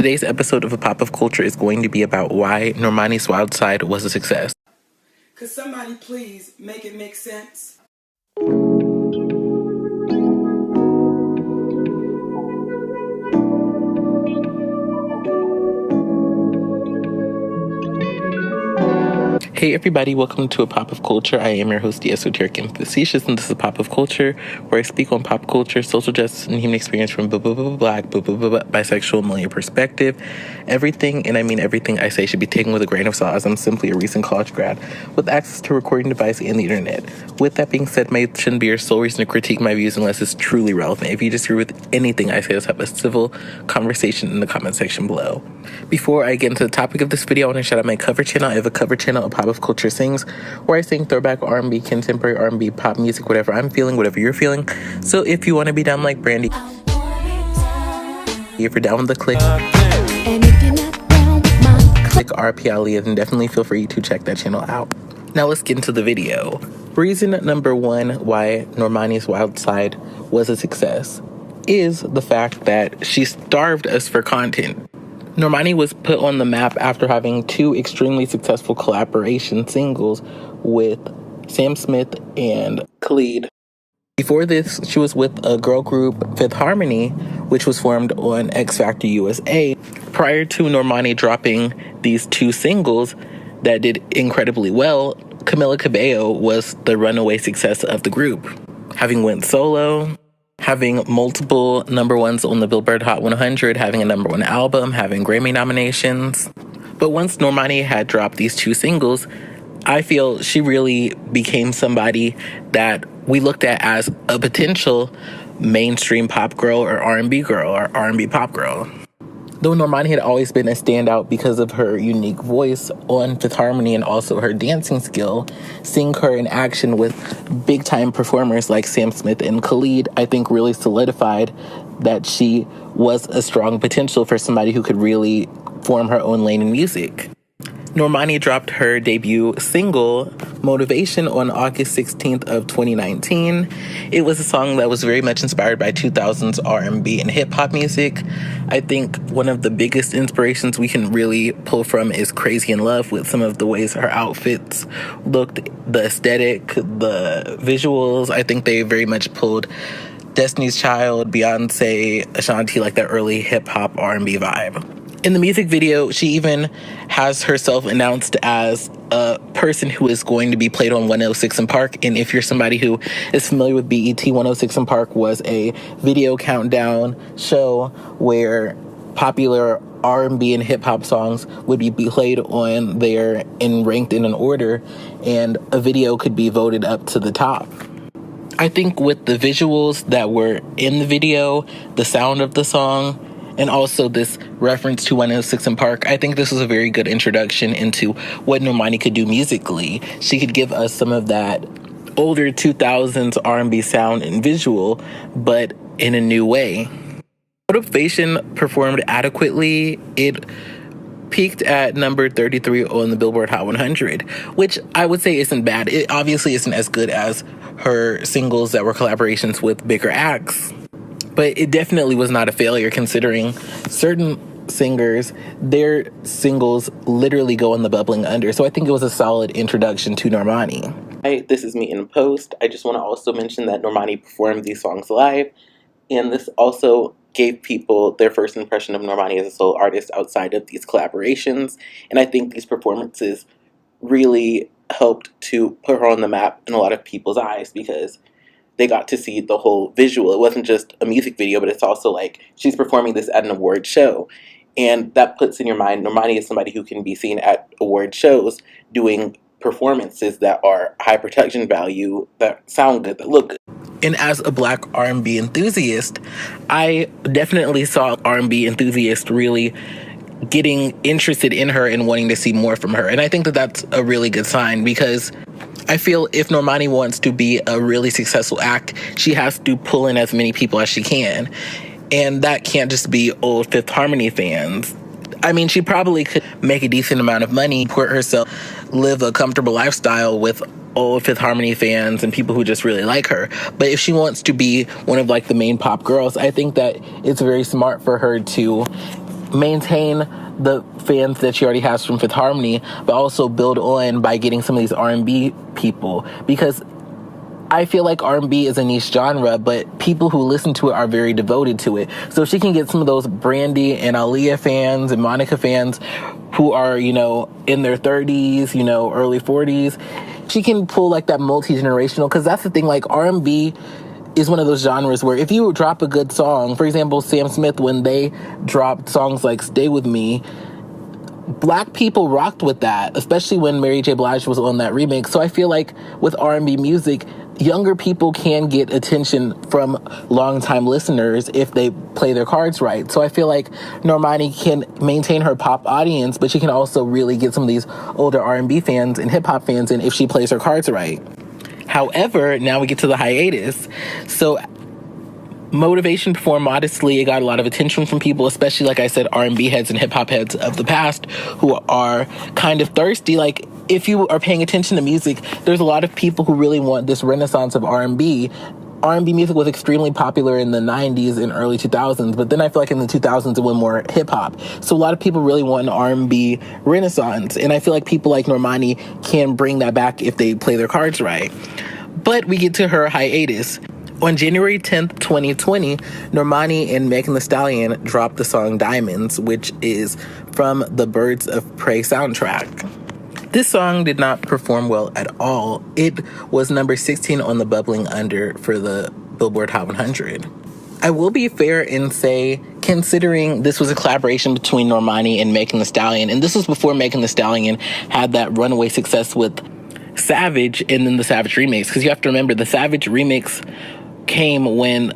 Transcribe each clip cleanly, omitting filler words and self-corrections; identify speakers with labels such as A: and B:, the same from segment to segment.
A: Today's episode of A Pop of Culture is going to be about why Normani's Wild Side was a success.
B: Could somebody please make it make sense?
A: Hey everybody, welcome to A Pop of Culture. I am your host, the Esoteric and Facetious, and this is A Pop of Culture, where I speak on pop culture, social justice, and human experience from Black, bisexual, millennial perspective. Everything, and I mean everything I say, should be taken with a grain of salt, as I'm simply a recent college grad with access to a recording device and the internet. With that being said, it shouldn't be your sole reason to critique my views unless it's truly relevant. If you disagree with anything I say, let's have a civil conversation in the comment section below. Before I get into the topic of this video, I want to shout out my cover channel. I have a cover channel, A Pop of Culture Sings, where I sing throwback R&B, contemporary R&B, pop music, whatever I'm feeling, whatever you're feeling. So if you want to be down like Brandy, if you're down with the click, and if you're not down with my click RP, then definitely feel free to check that channel out. Now let's get into the video. Reason number one why Normani's Wild Side was a success is the fact that she starved us for content. Normani was put on the map after having two extremely successful collaboration singles with Sam Smith and Khalid. Before this, she was with a girl group, Fifth Harmony, which was formed on X Factor USA. Prior to Normani dropping these two singles that did incredibly well, 𝘎𝑗𝑒𝑙𝑎 was the runaway success of the group, having went solo, having multiple number ones on the Billboard Hot 100, having a number one album, having Grammy nominations. But once Normani had dropped these two singles, I feel she really became somebody that we looked at as a potential mainstream pop girl or R&B girl or R&B pop girl. Though Normani had always been a standout because of her unique voice on Fifth Harmony and also her dancing skill, seeing her in action with big-time performers like Sam Smith and Khalid, I think really solidified that she was a strong potential for somebody who could really form her own lane in music. Normani dropped her debut single, Motivation, on August 16th of 2019. It was a song that was very much inspired by 2000s R&B and hip-hop music. I think one of the biggest inspirations we can really pull from is Crazy in Love, with some of the ways her outfits looked, the aesthetic, the visuals. I think they very much pulled Destiny's Child, Beyonce, Ashanti, like that early hip-hop R&B vibe. In the music video, she even has herself announced as a person who is going to be played on 106 & Park. And if you're somebody who is familiar with BET, 106 & Park was a video countdown show where popular R&B and hip-hop songs would be played on there and ranked in an order, and a video could be voted up to the top. I think with the visuals that were in the video, the sound of the song, and also this reference to 106 & Park, I think this was a very good introduction into what Normani could do musically. She could give us some of that older 2000s R&B sound and visual, but in a new way. Motivation performed adequately. It peaked at number 33 on the Billboard Hot 100, which I would say isn't bad. It obviously isn't as good as her singles that were collaborations with bigger acts, but it definitely was not a failure, considering certain singers, their singles literally go on the bubbling under. So I think it was a solid introduction to Normani. Hi, this is me in post. I just want to also mention that Normani performed these songs live, and this also gave people their first impression of Normani as a solo artist outside of these collaborations. And I think these performances really helped to put her on the map in a lot of people's eyes, because they got to see the whole visual. It wasn't just a music video, but it's also like she's performing this at an award show. And that puts in your mind, Normani is somebody who can be seen at award shows doing performances that are high production value, that sound good, that look good. And as a Black R&B enthusiast, I definitely saw R&B enthusiasts really getting interested in her and wanting to see more from her. And I think that that's a really good sign, because I feel if Normani wants to be a really successful act, she has to pull in as many people as she can. And that can't just be old Fifth Harmony fans. I mean, she probably could make a decent amount of money, support herself, live a comfortable lifestyle with old Fifth Harmony fans and people who just really like her. But if she wants to be one of like the main pop girls, I think that it's very smart for her to maintain the fans that she already has from Fifth Harmony, but also build on by getting some of these R&B people, because I feel like R&B is a niche genre, but people who listen to it are very devoted to it. So if she can get some of those Brandy and Aaliyah fans and Monica fans who are, you know, in their 30s, you know, early 40s, she can pull like that multi-generational, because that's the thing, like R&B is one of those genres where if you drop a good song, for example, Sam Smith, when they dropped songs like Stay With Me, Black people rocked with that, especially when Mary J. Blige was on that remix. So I feel like with R&B music, younger people can get attention from longtime listeners if they play their cards right. So I feel like Normani can maintain her pop audience, but she can also really get some of these older R&B fans and hip-hop fans in if she plays her cards right. However, now we get to the hiatus. So Motivation performed modestly. It got a lot of attention from people, especially, like I said, R&B heads and hip-hop heads of the past who are kind of thirsty. Like, if you are paying attention to music, there's a lot of people who really want this renaissance of R&B. R&B music was extremely popular in the 90s and early 2000s, but then I feel like in the 2000s it went more hip-hop. So a lot of people really want an R&B renaissance, and I feel like people like Normani can bring that back if they play their cards right. But we get to her hiatus. On January 10th, 2020, Normani and Megan Thee Stallion dropped the song Diamonds, which is from the Birds of Prey soundtrack. This song did not perform well at all. It was number 16 on the Bubbling Under for the Billboard Hot 100. I will be fair and say, considering this was a collaboration between Normani and Megan Thee Stallion, and this was before Megan Thee Stallion had that runaway success with Savage and then the Savage remix, because you have to remember the Savage remix came when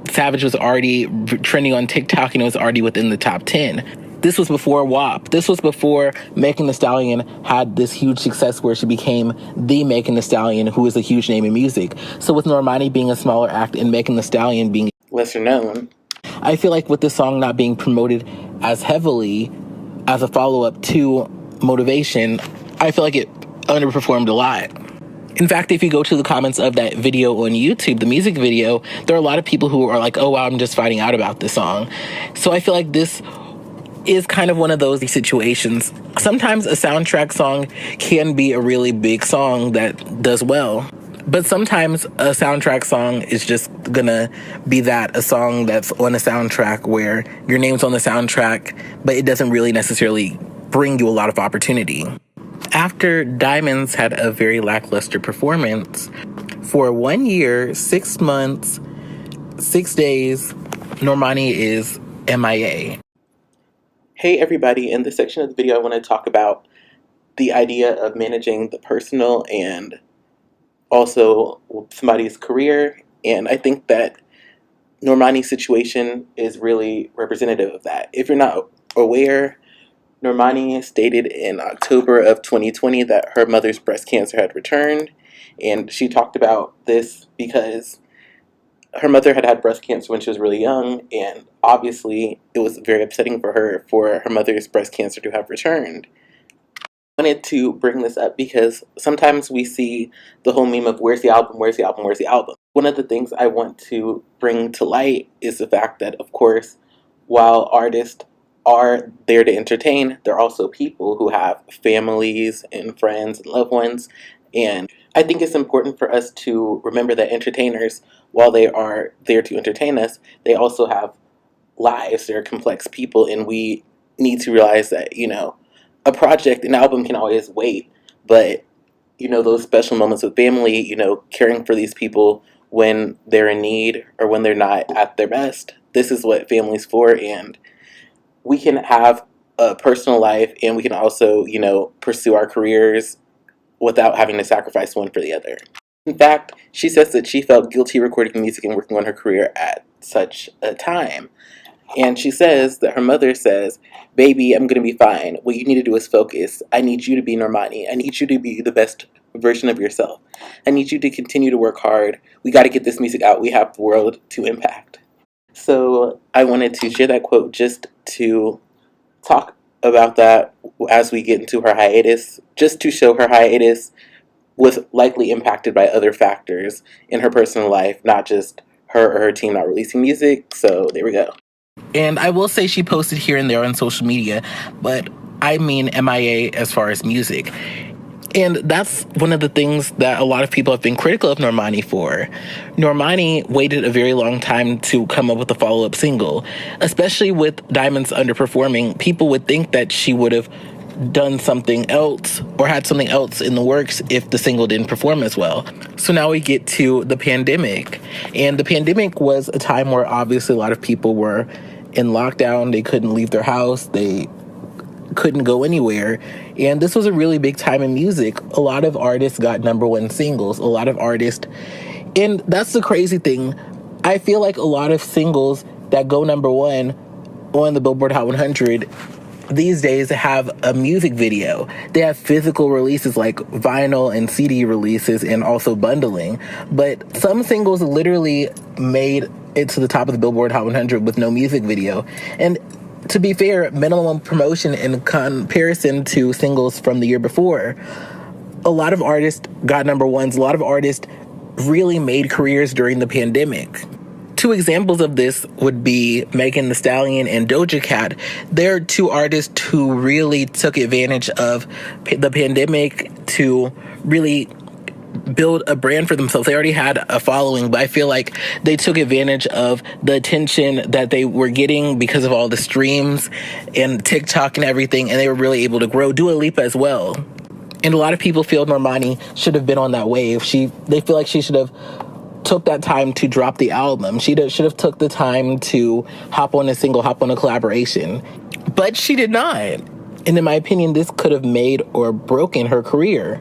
A: Savage was already trending on TikTok and it was already within the top 10. This was before WAP. This was before Megan Thee Stallion had this huge success where she became the Megan Thee Stallion, who is a huge name in music. So with Normani being a smaller act and Megan Thee Stallion being lesser known, I feel like with this song not being promoted as heavily as a follow-up to Motivation, I feel like it underperformed a lot. In fact, if you go to the comments of that video on YouTube, the music video, there are a lot of people who are like, oh, wow, I'm just finding out about this song. So I feel like this is kind of one of those situations. Sometimes a soundtrack song can be a really big song that does well. But sometimes a soundtrack song is just gonna be that, a song that's on a soundtrack where your name's on the soundtrack, but it doesn't really necessarily bring you a lot of opportunity. After Diamonds had a very lackluster performance, for 1 year, 6 months, 6 days, Normani is MIA. Hey everybody, in this section of the video I want to talk about the idea of managing the personal and also somebody's career, and I think that Normani's situation is really representative of that. If you're not aware, Normani stated in October of 2020 that her mother's breast cancer had returned, and she talked about this because her mother had had breast cancer when she was really young, and obviously it was very upsetting for her mother's breast cancer to have returned. I wanted to bring this up because sometimes we see the whole meme of where's the album, where's the album, where's the album. One of the things I want to bring to light is the fact that, of course, while artists are there to entertain, they're also people who have families and friends and loved ones. And I think it's important for us to remember that entertainers, while they are there to entertain us, they also have lives. They're complex people, and we need to realize that, a project, an album can always wait, but, those special moments with family, caring for these people when they're in need or when they're not at their best, this is what family's for. And we can have a personal life, and we can also, pursue our careers without having to sacrifice one for the other. In fact, she says that she felt guilty recording music and working on her career at such a time. And she says that her mother says, baby, I'm going to be fine. What you need to do is focus. I need you to be Normani. I need you to be the best version of yourself. I need you to continue to work hard. We got to get this music out. We have the world to impact. So I wanted to share that quote just to talk about that as we get into her hiatus, just to show her hiatus was likely impacted by other factors in her personal life, not just her or her team not releasing music. So there we go. And I will say she posted here and there on social media, but I mean MIA as far as music. And that's one of the things that a lot of people have been critical of Normani for. Normani waited a very long time to come up with a follow-up single. Especially with Diamonds underperforming, people would think that she would have done something else or had something else in the works if the single didn't perform as well. So now we get to the pandemic. And the pandemic was a time where obviously a lot of people were in lockdown. They couldn't leave their house. They couldn't go anywhere. And this was a really big time in music. A lot of artists got #1 singles. A lot of artists. And that's the crazy thing. I feel like a lot of singles that go #1 on the Billboard Hot 100 these days have a music video. They have physical releases like vinyl and CD releases and also bundling. But some singles literally made it to the top of the Billboard Hot 100 with no music video. And to be fair, minimum promotion in comparison to singles from the year before. A lot of artists got #1s. A lot of artists really made careers during the pandemic. Two examples of this would be Megan Thee Stallion and Doja Cat. They're two artists who really took advantage of the pandemic to really build a brand for themselves. They already had a following, but I feel like they took advantage of the attention that they were getting because of all the streams and TikTok and everything, and they were really able to grow. Dua Lipa as well. And a lot of people feel Normani should have been on that wave. They feel like she should have took that time to drop the album. She should have took the time to hop on a single, hop on a collaboration. But she did not. And in my opinion, this could have made or broken her career.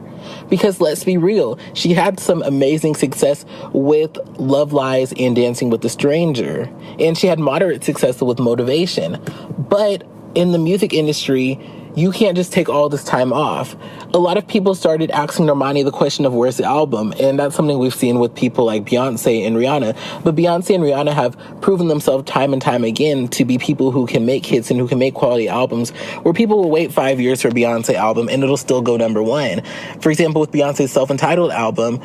A: Because let's be real, she had some amazing success with Love Lies and Dancing with a Stranger. And she had moderate success with Motivation. But in the music industry, you can't just take all this time off. A lot of people started asking Normani the question of where's the album, and that's something we've seen with people like Beyonce and Rihanna. But Beyonce and Rihanna have proven themselves time and time again to be people who can make hits and who can make quality albums, where people will wait 5 years for a Beyonce album and it'll still go #1. For example, with Beyonce's self-entitled album,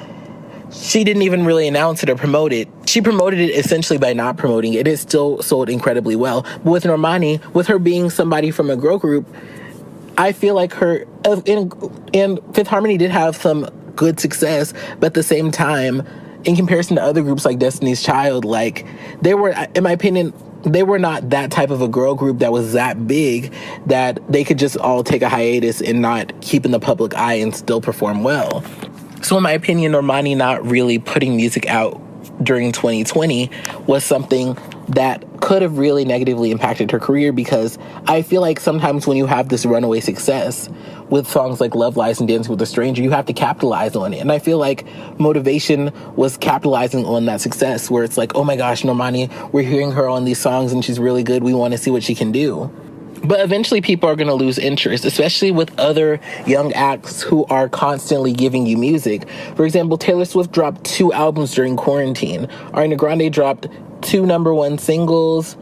A: she didn't even really announce it or promote it. She promoted it essentially by not promoting it. It still sold incredibly well. But with Normani, with her being somebody from a girl group, I feel like her and Fifth Harmony did have some good success, but at the same time, in comparison to other groups like Destiny's Child, like they were, in my opinion, they were not that type of a girl group that was that big that they could just all take a hiatus and not keep in the public eye and still perform well. So in my opinion, Normani not really putting music out during 2020 was something that could have really negatively impacted her career, because I feel like sometimes when you have this runaway success with songs like Love Lies and Dancing with a Stranger, you have to capitalize on it. And I feel like Motivation was capitalizing on that success, where it's like, oh my gosh, Normani, we're hearing her on these songs and she's really good. We want to see what she can do. But eventually people are going to lose interest, especially with other young acts who are constantly giving you music. For example, Taylor Swift dropped 2 albums during quarantine. Ariana Grande dropped 2 #1 singles,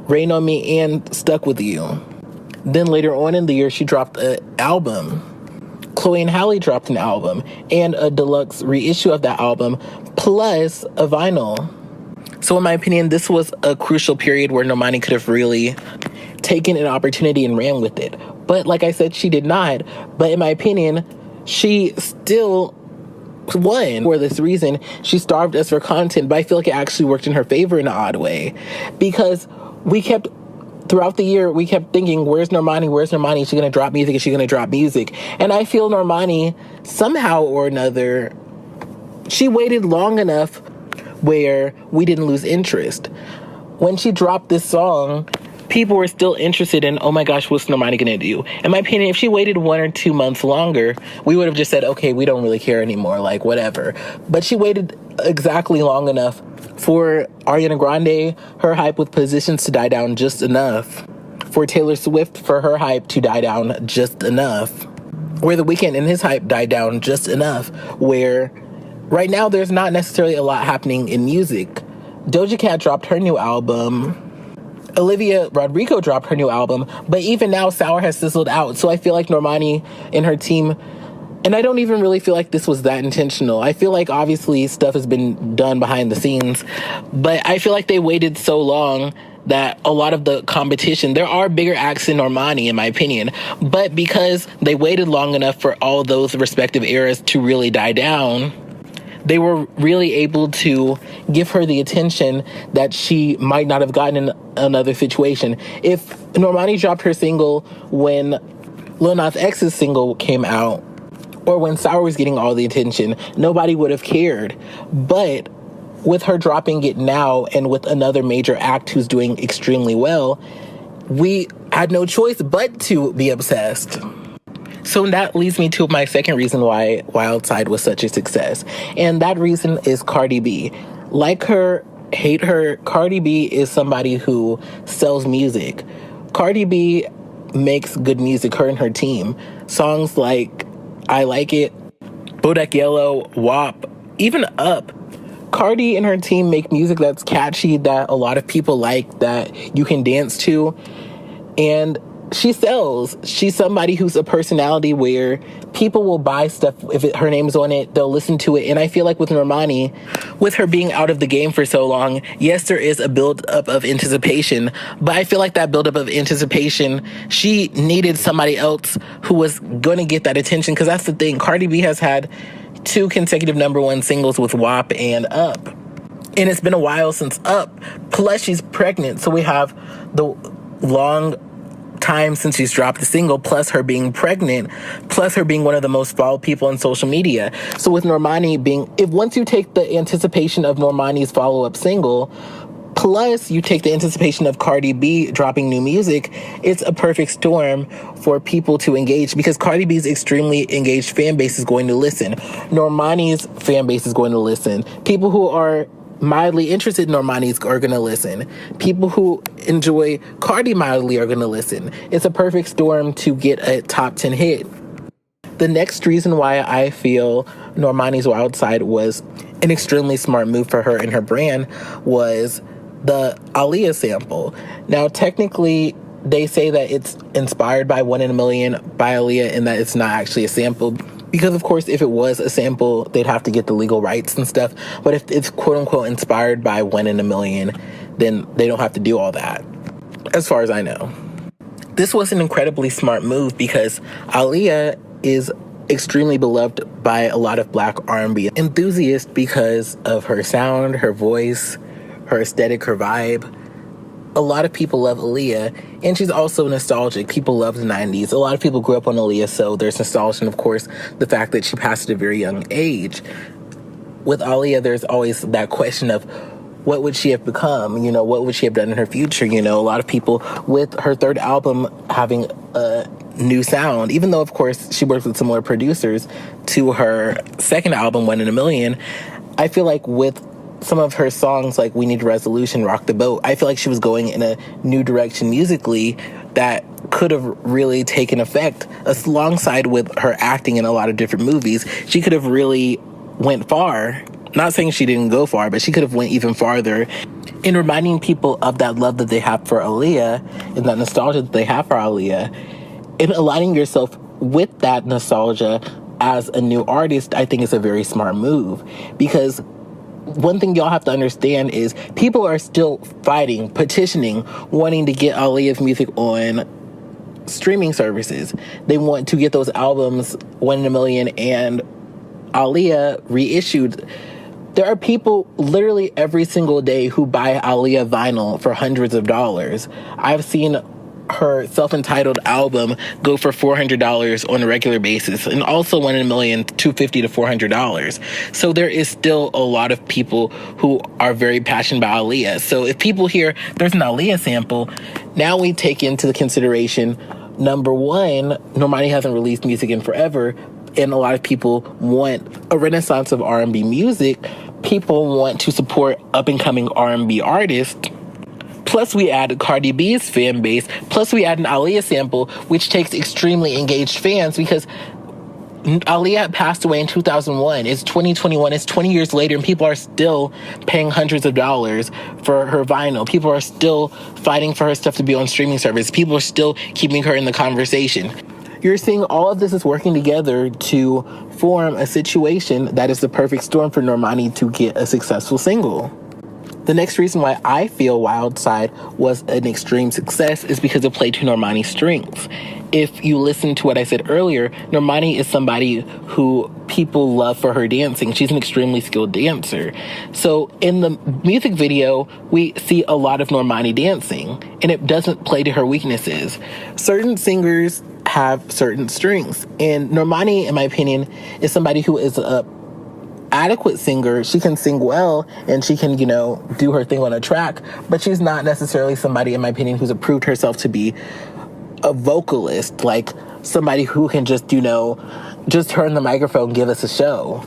A: Rain on Me and Stuck With You. Then later on in the year, she dropped an album. Chloe and Halle dropped an album and a deluxe reissue of that album, plus a vinyl. So in my opinion, this was a crucial period where Normani could have really taken an opportunity and ran with it. But like I said, she did not. But in my opinion, she still won. For this reason, she starved us for content, but I feel like it actually worked in her favor in an odd way. Because throughout the year, we kept thinking, where's Normani? Where's Normani? Is she going to drop music? Is she going to drop music? And I feel Normani, somehow or another, she waited long enough where we didn't lose interest. When she dropped this song, people were still interested in, oh my gosh, what's Normani gonna do? In my opinion, if she waited 1 or 2 months longer, we would have just said, okay, we don't really care anymore, like whatever. But she waited exactly long enough for Ariana Grande, her hype with Positions to die down just enough. For Taylor Swift, for her hype to die down just enough. Where The Weeknd and his hype died down just enough. Where right now there's not necessarily a lot happening in music. Doja Cat dropped her new album. Olivia Rodrigo dropped her new album, but even now Sour has sizzled out. So I feel like Normani and her team And I don't even really feel like this was that intentional. I feel like obviously stuff has been done behind the scenes, but I feel like they waited so long that a lot of the competition, there are bigger acts than Normani, in my opinion, but because they waited long enough for all those respective eras to really die down, they were really able to give her the attention that she might not have gotten in another situation. If Normani dropped her single when Lil Nas X's single came out, or when Sour was getting all the attention, nobody would have cared. But with her dropping it now, and with another major act who's doing extremely well, we had no choice but to be obsessed. So that leads me to my second reason why 𝑭𝒐𝒍𝒍𝒐𝒘 was such a success. And that reason is Cardi B. Like her, hate her, Cardi B is somebody who sells music. Cardi B makes good music, her and her team. Songs like I Like It, Bodak Yellow, WAP, even Up. Cardi and her team make music that's catchy, that a lot of people like, that you can dance to. And she sells. She's somebody who's a personality where people will buy stuff if her name's on it, they'll listen to it. And I feel like with Normani, with her being out of the game for so long, yes, there is a build-up of anticipation, but I feel like that build-up of anticipation, she needed somebody else who was going to get that attention, because that's the thing. Cardi B has had 2 consecutive #1 singles with WAP and Up. And it's been a while since Up. Plus, she's pregnant, so we have the long time since she's dropped the single, plus her being pregnant, plus her being one of the most followed people on social media. So with Normani being, if once you take the anticipation of Normani's follow-up single, plus you take the anticipation of Cardi B dropping new music, it's a perfect storm for people to engage, because Cardi B's extremely engaged fan base is going to listen. Normani's fan base is going to listen. People who are mildly interested in Normani's are going to listen. People who enjoy Cardi mildly are going to listen. It's a perfect storm to get a top 10 hit. The next reason why I feel Normani's 𝑭𝒐𝒍𝒍𝒐𝒘 was an extremely smart move for her and her brand was the Aaliyah sample. Now, technically, they say that it's inspired by 1 in a Million by Aaliyah, and that it's not actually a sample. Because, of course, if it was a sample, they'd have to get the legal rights and stuff. But if it's quote-unquote inspired by 1 in a Million, then they don't have to do all that, as far as I know. This was an incredibly smart move because Aaliyah is extremely beloved by a lot of Black R&B enthusiasts because of her sound, her voice, her aesthetic, her vibe. A lot of people love Aaliyah, and she's also nostalgic. People love the 90s. A lot of people grew up on Aaliyah, so there's nostalgia, and of course, the fact that she passed at a very young age. With Aaliyah, there's always that question of what would she have become? You know, what would she have done in her future? You know, a lot of people with her third album having a new sound, even though, of course, she works with similar producers to her second album, 1 in a Million, I feel like with some of her songs like We Need a Resolution, Rock the Boat, I feel like she was going in a new direction musically that could have really taken effect alongside with her acting in a lot of different movies. She could have really went far. Not saying she didn't go far, but she could have went even farther in reminding people of that love that they have for Aaliyah and that nostalgia that they have for Aaliyah, and aligning yourself with that nostalgia as a new artist. I think is a very smart move, because one thing y'all have to understand is people are still fighting, petitioning, wanting to get Aaliyah's music on streaming services. They want to get those albums 1 in a Million and Aaliyah reissued. There are people literally every single day who buy Aaliyah vinyl for hundreds of dollars. I've seen her self-entitled album go for $400 on a regular basis, and also 1 in a Million, $250 to $400. So there is still a lot of people who are very passionate about Aaliyah. So if people hear there's an Aaliyah sample, now we take into consideration, number one, Normani hasn't released music in forever, and a lot of people want a renaissance of R&B music. People want to support up-and-coming R&B artists. Plus, we add Cardi B's fan base. Plus, we add an Aaliyah sample, which takes extremely engaged fans, because Aaliyah passed away in 2001. It's 2021. It's 20 years later, and people are still paying hundreds of dollars for her vinyl. People are still fighting for her stuff to be on streaming service. People are still keeping her in the conversation. You're seeing all of this is working together to form a situation that is the perfect storm for Normani to get a successful single. The next reason why I feel 𝑭𝒐𝒍𝒍𝒐𝒘 was an extreme success is because it played to Normani's strengths. If you listen to what I said earlier, Normani is somebody who people love for her dancing. She's an extremely skilled dancer. So in the music video, we see a lot of Normani dancing, and it doesn't play to her weaknesses. Certain singers have certain strengths, and Normani, in my opinion, is somebody who is a adequate singer. She can sing well and she can, do her thing on a track, but she's not necessarily somebody, in my opinion, who's approved herself to be a vocalist, like somebody who can just turn the microphone, give us a show.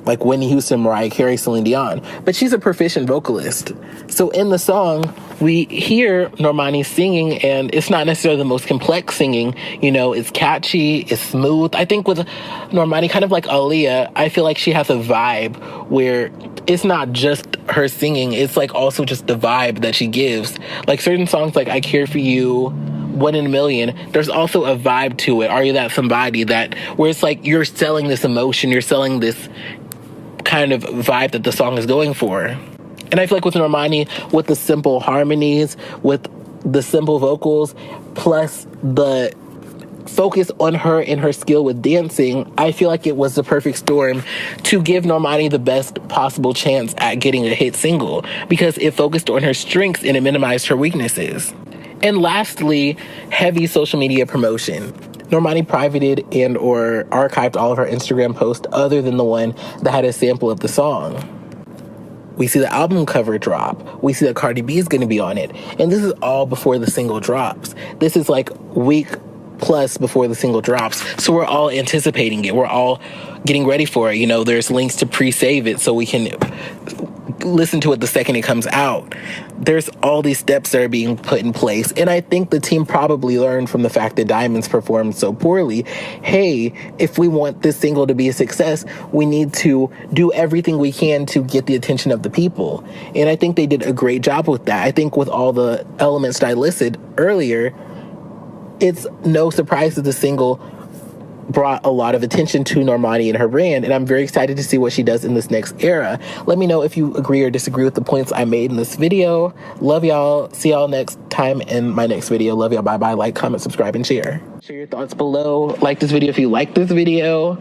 A: Like Whitney Houston, Mariah Carey, Celine Dion. But she's a proficient vocalist. So in the song, we hear Normani singing, and it's not necessarily the most complex singing. It's catchy, it's smooth. I think with Normani, kind of like Aaliyah, I feel like she has a vibe where it's not just her singing, it's like also just the vibe that she gives. Like certain songs like I Care For You, 1 in a Million, there's also a vibe to it. Are You That Somebody? Where it's like you're selling this emotion, you're selling this kind of vibe that the song is going for. And I feel like with Normani, with the simple harmonies, with the simple vocals, plus the focus on her and her skill with dancing, I feel like it was the perfect storm to give Normani the best possible chance at getting a hit single, because it focused on her strengths and it minimized her weaknesses. And lastly, heavy social media promotion. Normani privated and or archived all of her Instagram posts other than the one that had a sample of the song. We see the album cover drop. We see that Cardi B is going to be on it. And this is all before the single drops. This is like week plus before the single drops. So we're all anticipating it. We're all getting ready for it. There's links to pre-save it so we can listen to it the second it comes out. There's all these steps that are being put in place, and I think the team probably learned from the fact that Diamonds performed so poorly. Hey, if we want this single to be a success, we need to do everything we can to get the attention of the people, and I think they did a great job with that. I think with all the elements that I listed earlier, it's no surprise that the single brought a lot of attention to Normani and her brand, and I'm very excited to see what she does in this next era. Let me know if you agree or disagree with the points I made in this video. Love y'all. See y'all next time in my next video. Love y'all. Bye-bye. Like, comment, subscribe, and share. Share your thoughts below. Like this video if you like this video.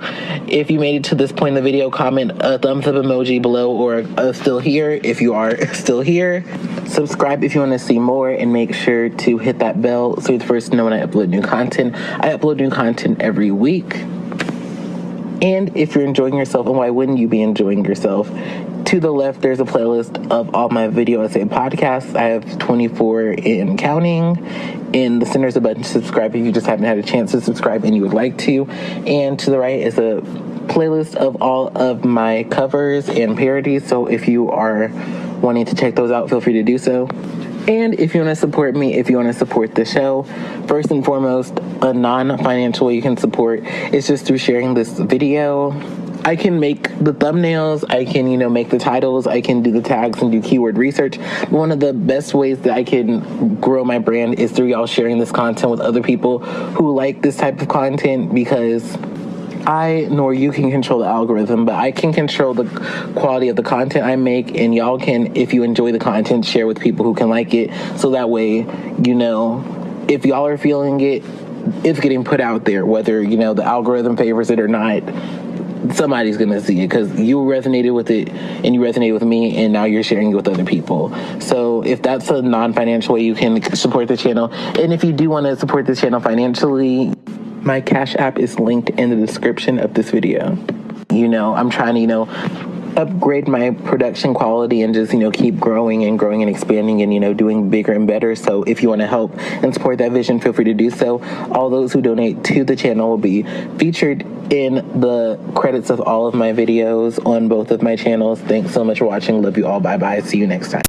A: If you made it to this point in the video, comment a thumbs up emoji below, or still here if you are still here. Subscribe if you want to see more, and make sure to hit that bell so you're the first to know when I upload new content. I upload new content every week. And if you're enjoying yourself, and why wouldn't you be enjoying yourself? To the left, there's a playlist of all my video essay podcasts. I have 24 and counting. In the center is a button to subscribe if you just haven't had a chance to subscribe and you would like to. And to the right is a playlist of all of my covers and parodies. So if you are wanting to check those out, feel free to do so. And if you want to support me, if you want to support the show, first and foremost, a non-financial way you can support is just through sharing this video. I can make the thumbnails, I can, make the titles, I can do the tags and do keyword research. But one of the best ways that I can grow my brand is through y'all sharing this content with other people who like this type of content, because I nor you can control the algorithm, but I can control the quality of the content I make, and y'all can, if you enjoy the content, share with people who can like it, so that way, if y'all are feeling it, it's getting put out there, whether, the algorithm favors it or not. Somebody's gonna see it because you resonated with it and you resonated with me, and now you're sharing it with other people. So if that's a non-financial way you can support the channel, and if you do want to support this channel financially, my Cash App is linked in the description of this video. I'm trying to, upgrade my production quality and just, keep growing and expanding and, doing bigger and better. So if you want to help and support that vision, feel free to do so. All those who donate to the channel will be featured in the credits of all of my videos on both of my channels. Thanks so much for watching. Love you all. Bye-bye. See you next time.